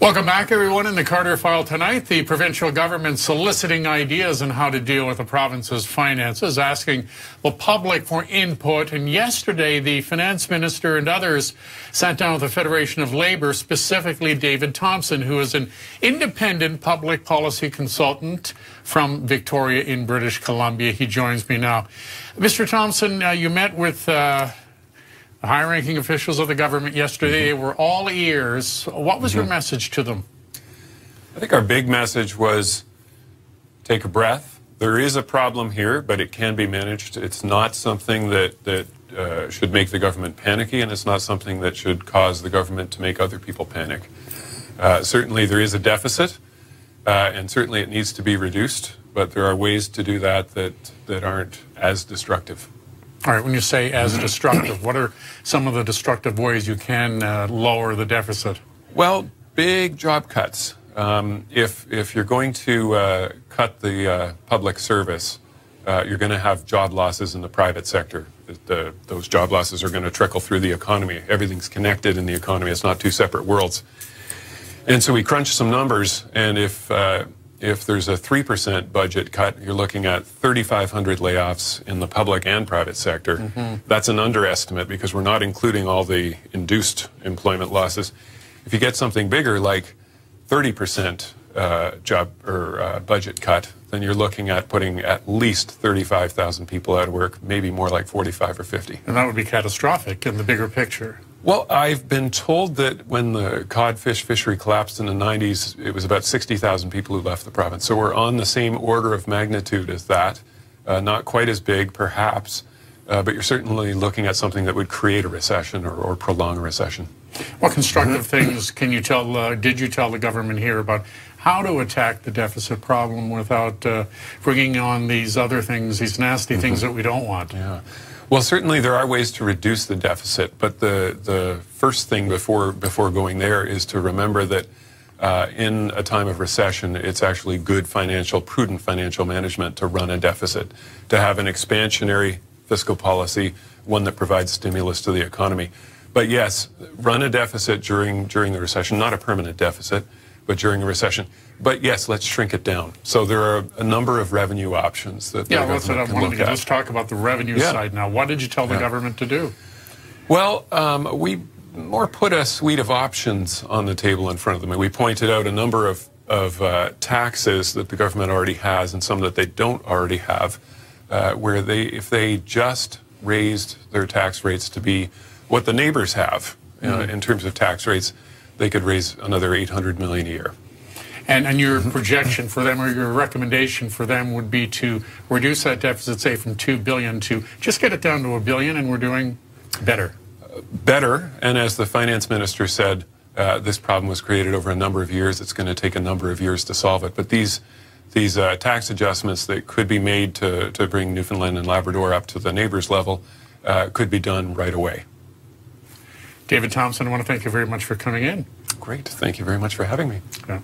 Welcome back, everyone. In the Carter File tonight, the provincial government soliciting ideas on how to deal with the province's finances, asking the public for input. And yesterday, the finance minister and others sat down with the Federation of Labour, specifically David Thompson, who is an independent public policy consultant from Victoria in British Columbia. He joins me now. Mr. Thompson, you met with high-ranking officials of the government yesterday. They were all ears. What was your message to them? I think our big message was take a breath. There is a problem here, but it can be managed. It's not something that should make the government panicky, and it's not something that should cause the government to make other people panic. Certainly there is a deficit, and certainly it needs to be reduced, but there are ways to do that that aren't as destructive. All right, when you say as destructive, what are some of the destructive ways you can lower the deficit? Well, big job cuts. If you're going to cut the public service, you're going to have job losses in the private sector. Those job losses are going to trickle through the economy. Everything's connected in the economy. It's not two separate worlds. And so we crunched some numbers, and if there's a 3% budget cut, you're looking at 3,500 layoffs in the public and private sector. That's an underestimate because we're not including all the induced employment losses. If you get something bigger like 30% job or budget cut, then you're looking at putting at least 35,000 people out of work, maybe more like 45 or 50. And that would be catastrophic in the bigger picture. Well, I've been told that when the codfish fishery collapsed in the 90s, it was about 60,000 people who left the province. So we're on the same order of magnitude as that. Not quite as big, perhaps, but you're certainly looking at something that would create a recession or prolong a recession. What constructive things can you did you tell the government here about how to attack the deficit problem without bringing on these other things, these nasty things that we don't want? Yeah. Well, certainly there are ways to reduce the deficit, but the first thing before going there is to remember that in a time of recession, it's actually good prudent financial management to run a deficit, to have an expansionary fiscal policy, one that provides stimulus to the economy. But yes, run a deficit during the recession, not a permanent deficit, but during a recession. But yes, let's shrink it down. So there are a number of revenue options that the government can look at. Yeah, that's what I wanted to get. Let's talk about the revenue side now. What did you tell the government to do? Well, we more put a suite of options on the table in front of them. And we pointed out a number of taxes that the government already has and some that they don't already have, where if they just raised their tax rates to be what the neighbors have in terms of tax rates, they could raise another $800 million a year. And your projection for them or your recommendation for them would be to reduce that deficit, say, from $2 billion to just get it down to $1 billion, and we're doing better. Better, and as the finance minister said, this problem was created over a number of years. It's going to take a number of years to solve it. But these tax adjustments that could be made to bring Newfoundland and Labrador up to the neighbors' level could be done right away. David Thompson, I want to thank you very much for coming in. Great. Thank you very much for having me. Yeah.